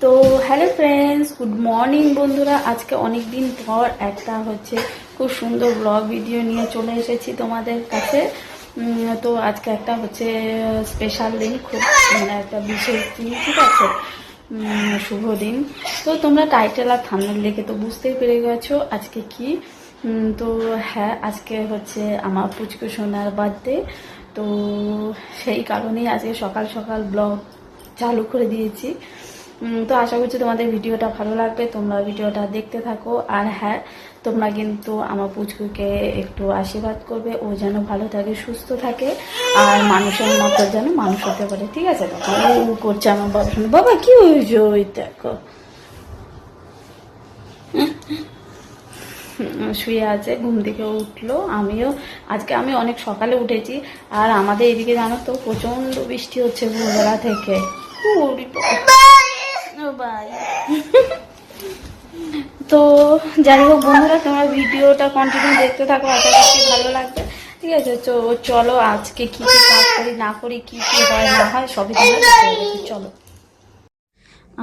তো hello friends, good morning বন্ধুরা। আজকে অনেক দিন পর একটা খুব সুন্দর ব্লগ ভিডিও নিয়ে চলে এসেছি তোমাদের কাছে। তো আজকে একটা স্পেশাল দিন, খুব একটা বিশেষ দিন, ঠিক আছে, শুভ দিন। তো তোমরা টাইটেল আর থাম্বনেল দেখে তো বুঝতেই পেরে গেছো আজকে কি। তো হ্যাঁ, আজকে আমার পুচকু সোনার বার্থডে। তো সেই কারণেই আজকে সকাল সকাল ব্লগ চালু করে দিয়েছি। তো আশা করছি তোমাদের ভিডিওটা ভালো লাগবে, তোমরা ভিডিওটা দেখতে থাকো। আর হ্যাঁ, তোমরা কিন্তু আমার পুচকুকে একটু আশীর্বাদ করবে, ও যেন ভালো থাকে, সুস্থ থাকে, আর মানুষের মতো যেন মানুষ হতে পারে, ঠিক আছে? তখন ও করছে আমার বাবা, শুনে বাবা কি হয়েছে, ওই দেখো শুয়ে আছে, ঘুম থেকে উঠলো। আমি অনেক সকালে উঠেছি, আর আমাদের এদিকে জানো তো প্রচন্ড বৃষ্টি হচ্ছে ভোরবেলা থেকে। বাই। তো যাই হোক বন্ধুরা, তোমরা ভিডিওটা কন্টিনিউ দেখতে থাকো, আশা করছি ভালো লাগবে, ঠিক আছে? তো চলো আজকে কি কি কাজ করি না করি, কি কি হয় না হয় সবই তোমরা দেখতে পাবে, চলো।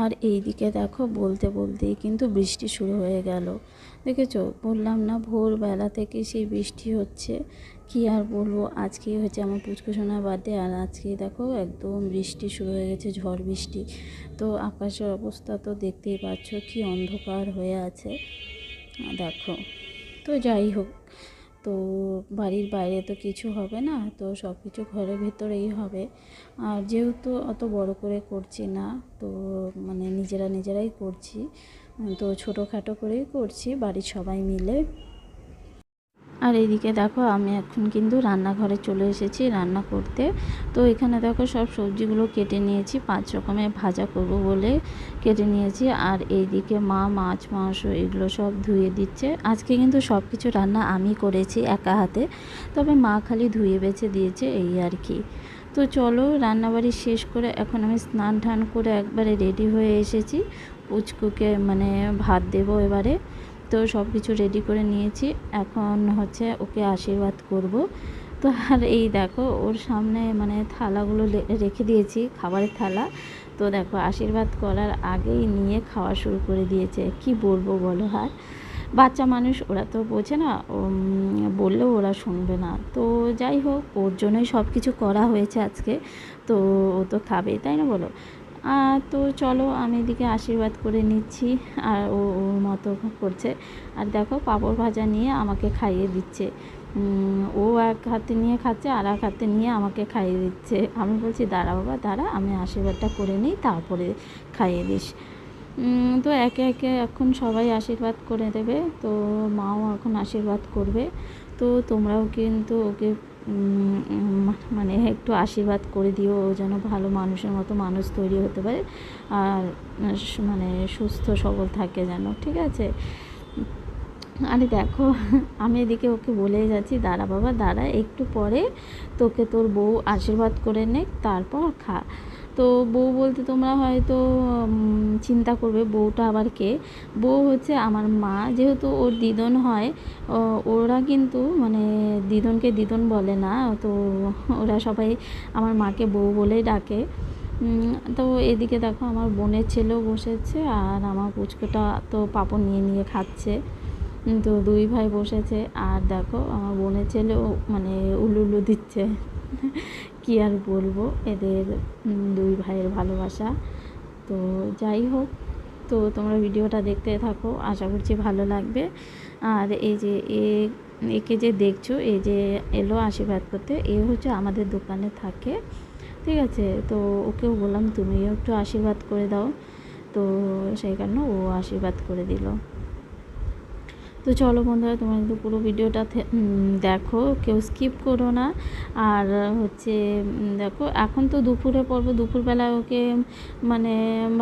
আর এইদিকে দেখো, বলতে বলতেই কিন্তু বৃষ্টি শুরু হয়ে গেল। দেখেছো, বললাম না ভোরবেলা থেকে সেই বৃষ্টি হচ্ছে। কি আর বলবো, আজকেই আমার পুচকু সোনার বার্থডে, আর আজকেই দেখো একদম বৃষ্টি শুরু হয়ে গেছে, ঝড় বৃষ্টি। তো আকাশের অবস্থা তো দেখতেই পাচ্ছ, কি অন্ধকার হয়ে আছে দেখো। তো যাই হোক, তো বাড়ির বাইরে তো কিছু হবে না, তো সব কিছু ঘরের ভেতরেই হবে। আর যেহেতু অত বড় করে করছি না, তো নিজেরাই করছি, তো ছোটোখাটো করেই করছি বাড়ির সবাই মিলে। আর এইদিকে দেখো, আমি এখন কিন্তু রান্নাঘরে চলে এসেছি রান্না করতে। তো এখানে দেখো সব সবজিগুলো কেটে নিয়েছি, 5 রকমের ভাজা করব বলে কেটে নিয়েছি। আর এইদিকে মা মাছ মাংস এগুলো সব ধুয়ে দিচ্ছে। আজকে কিন্তু সব কিছু রান্না আমি করেছি একা হাতে, তবে মা খালি ধুয়ে বেছে দিয়েছে, এই আর কি। তো চলো, রান্নাবাড়ি শেষ করে এখন আমি স্নান টান করে একবারে রেডি হয়ে এসেছি। পুচকুকে ভাত দেবো এবারে। তো সব কিছু রেডি করে নিয়েছি, এখন ওকে আশীর্বাদ করব। তো আর এই দেখো, ওর সামনে থালাগুলো রেখে দিয়েছি, খাবারের থালা। তো দেখো, আশীর্বাদ করার আগেই নিয়ে খাওয়া শুরু করে দিয়েছে। কি বলবো বলো? আর বাচ্চা মানুষ, ওরা তো বোঝে না, বললেও ওরা শুনবে না। তো যাই হোক, ওর জন্যই সব কিছু করা হয়েছে আজকে। তো ও তো খাবেই, তাই না বলো? তো চলো, আমি এদিকে আশীর্বাদ করে নিচ্ছি, আর ও ওর মতো করছে। আর দেখো, পাঁপড় ভাজা নিয়ে আমাকে খাইয়ে দিচ্ছে। ও এক হাতে নিয়ে খাচ্ছে, আর এক হাতে নিয়ে আমাকে খাইয়ে দিচ্ছে। আমি বলছি দাঁড়া বাবা দাঁড়া, আমি আশীর্বাদটা করে নিই, তারপরে খাইয়ে দিস। তো একে একে এখন সবাই আশীর্বাদ করে দেবে। তো মাও এখন আশীর্বাদ করবে। তো তোমরাও কিন্তু ওকে একটু আশীর্বাদ করে দিও, ও যেন ভালো মানুষের মতো মানুষ তৈরি হতে পারে, আর সুস্থ সবল থাকে যেন, ঠিক আছে? আরে দেখো, আমি এদিকে ওকে বলেই যাচ্ছি দাঁড়া বাবা দাঁড়া, একটু পরে তোকে তোর বউ আশীর্বাদ করে নে, তারপর খা। তো বউ বলতে তোমরা হয়তো চিন্তা করবে বউটা আবার কে। বউ আমার মা, যেহেতু ওর দিদন হয়। ওরা কিন্তু দিদনকে দিদন বলে না, তো ওরা সবাই আমার মাকে বউ বলেই ডাকে। তো এদিকে দেখো, আমার বোনের ছেলেও বসেছে, আর আমার পুচকুটা তো পাঁপড় নিয়ে নিয়ে খাচ্ছে। তো দুই ভাই বসেছে, আর দেখো আমার বোনের ছেলেও উলুলু দিচ্ছে। কি আর বলবো, এদের দুই ভাইয়ের ভালোবাসা। তো যাই হোক, তো তোমরা ভিডিওটা দেখতে থাকো, আশা করছি ভালো লাগবে। আর এই যে একে যে দেখছো, এই যে এলো আশীর্বাদ করতে, এ আমাদের দোকানে থাকে, ঠিক আছে? তো ওকেও বললাম তুমিও একটু আশীর্বাদ করে দাও, তো সেই কারণে ও আশীর্বাদ করে দিল। তো চলো বন্ধুরা, তোমরা কিন্তু পুরো ভিডিওটা দেখো, কেউ স্কিপ করো না। আর দেখো, এখন তো দুপুরে পর্ব, দুপুরবেলা ওকে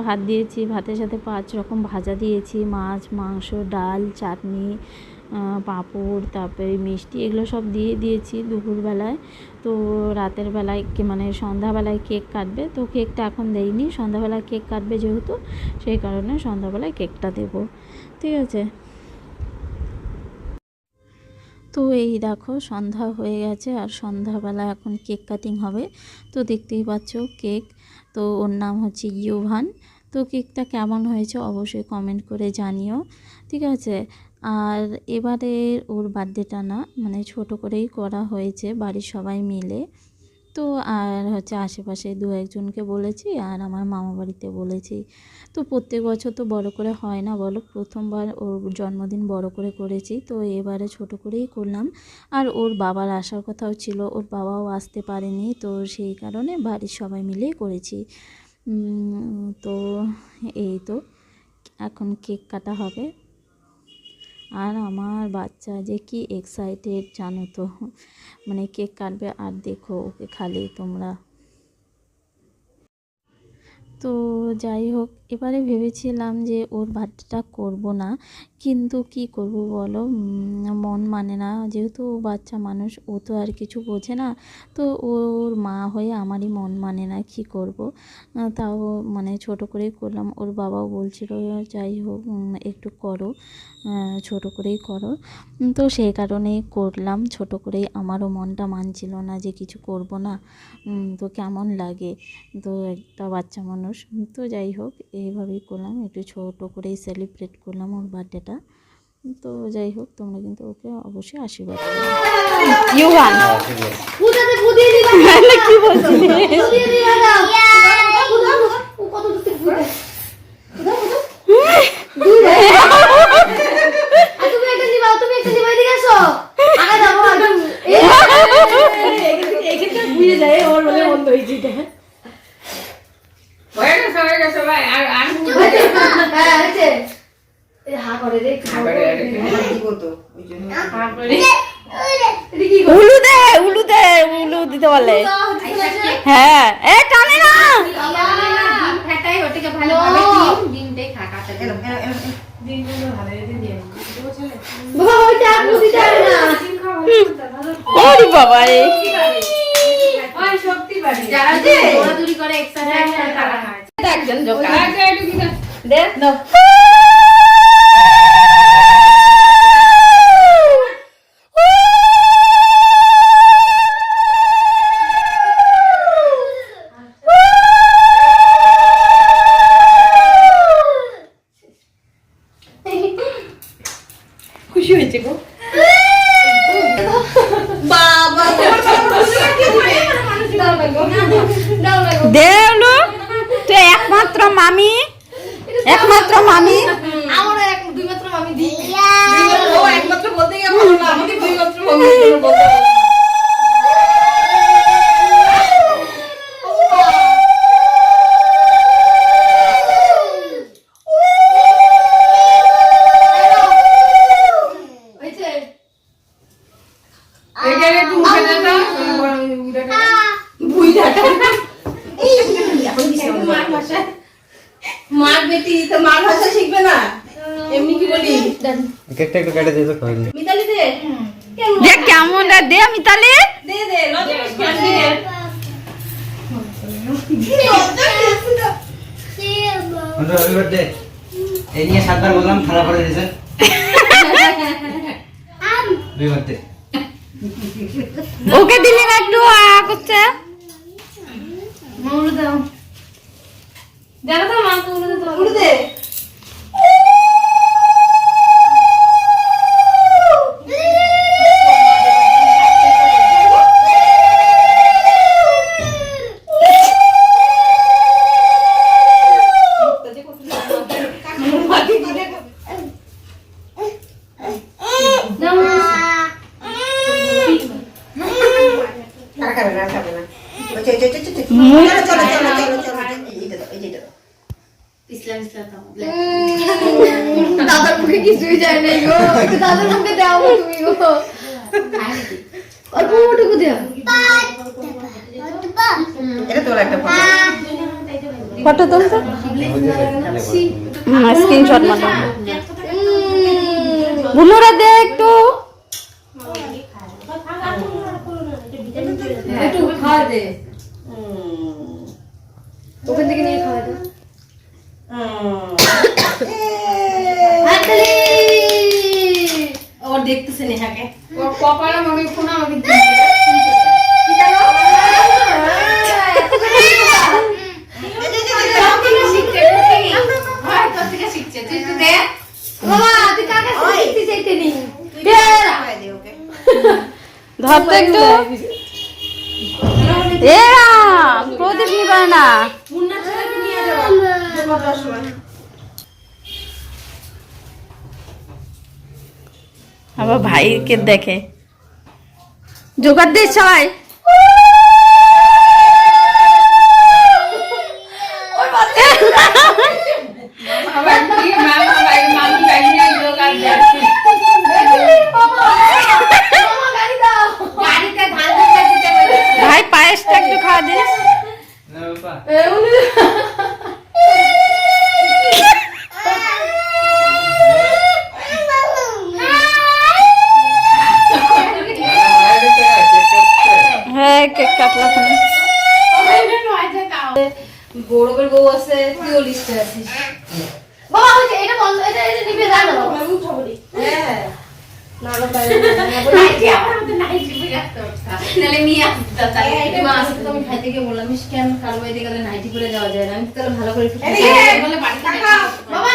ভাত দিয়েছি, ভাতের সাথে 5 রকম ভাজা দিয়েছি, মাছ মাংস ডাল চাটনি পাঁপড়, তারপরে মিষ্টি, এগুলো সব দিয়েছি দুপুরবেলায়। তো রাতের বেলায় সন্ধ্যাবেলায় কেক কাটবে, তো কেকটা এখন দেইনি, সন্ধ্যাবেলায় কেক কাটবে যেহেতু, সেই কারণে সন্ধ্যাবেলায় কেকটা দেবো, ঠিক আছে? তো এই দেখো, সন্ধ্যা হয়ে গেছে, আর সন্ধ্যাবেলা এখন কেক কাটিং হবে। তো দেখতেই পাচ্ছ কেক, তো ওর নাম ইয়োভান। তো কেকটা কেমন হয়েছে অবশ্যই কমেন্ট করে জানিও, ঠিক আছে। আর এবারে ওর বার্থডেটা না মানে ছোট করেই করা হয়েছে বাড়ির সবাই মিলে। তো আর হচ্ছে আশেপাশে দু একজনকে বলেছি আর আমার মামা বাড়িতে বলেছি। তো প্রত্যেক বছর তো বড় করে হয় না বলো, প্রথমবার ওর জন্মদিন বড় করে করেছি, তো এবারে ছোট করেই করলাম। আর ওর বাবার আসার কথাও ছিল, ওর বাবাও আসতে পারেনি, তো সেই কারণে বাড়ির সবাই মিলেই করেছি। তো এই তো এখন কেক কাটা হবে। আর আমার বাচ্চা যে কি এক্সাইটেড জানো তো, মানে কেক কাটবে আর দেখো ওকে খালি তোমরা। তো যাই হোক, এবারে ভেবেছিলাম যে ওর বার্থডেটা করব না, কিন্তু কি করব বলো, মন মানে না, যেহেতু ও বাচ্চা মানুষ, ও তো আর কিছু বোঝে না। তো ওর মা হয়ে আমারই মন মানে না, কি করব। তাও মানে ছোট করেই করলাম। ওর বাবাও বলছিল যাই হোক একটু করো, ছোট করেই করো। তো সেই কারণেই করলাম ছোট করেই। আমারও মনটা মানছিল না যে কিছু করব না, তো কেমন লাগে, তো একটা বাচ্চা মানুষ। তো যাই হোক এইভাবেই করলাম, একটু ছোট করেই সেলিব্রেট করলাম ওর বার্থডেটা। তো যাই হোক তোমরা কিন্তু ওকে অবশ্যই আশীর্বাদ করো। ইউহান কি উলু দিতে বলে। হ্যাঁ এ টানে না, ওরে বাবা রে, খুশি হয়েছে গো বাবা। দেউলু তো একমাত্র মামি, একমাত্র মামি, আমারও দুই মাত্র মামি দি, ও একমাত্র বলতে গিয়ে ভালো না, আমাকে দুই মাত্র মামি বলতে। মার বেটি তো মার ভাষা শিখবে না, এমনি কি বলি কেকটা একটু কেটে দে তো খাই মিতালি দে, দেখ কেমন দে মিতালি দে দে লজেন্স করে দে। আমরা হ্যাপি বার্থডে এই নিয়ে সাতবার বললাম, খারাপ করে দিয়েছেন হ্যাপি বার্থডে। ওকে দিলি না একটু করছে, মাউলু দাও, দেখো তো মা তো উড়ে দে। দাদার মুখে কিছুই যায় নাই গো, দাদার মুখে দাও তুমি গো, অল্প ওটুকু দাও। এটা তোর একটা ফটো তুল তো, স্ক্রিনশট মারো। বুনুরা দে একটু, একটু খাওয়া দে, ওখান থেকে নিয়ে খাওয়া দে। और देखते से नेहा के और कपाला मम्मी फोना मम्मी की जानो शिखते একটু এরা প্রদীপ নিবা না আবার ভাইকে দেখে জোগাড় দিস সবাই ভাই পায়েসটা একটু খাওয়া দিস হ্যাঁ কেক কাটলা গৌরবের বউ আছে তুইও লিস্টে আছিস বাবা হচ্ছে এটা বন্ধ এটা নিবে জানো আমি উঠা বলি হ্যাঁ না না তাই নাইটি আমার মধ্যে নাইটি পরে আসতে নালে নিয়ে আসতে তাহলে এটা মাছ তো আমি খাইতে গিয়ে বললাম কেন কালো বাইতে গেলে নাইটি পরে যাওয়া যায় না আমি তাহলে ভালো করে একটু বলে বাড়ি টাকা বাবা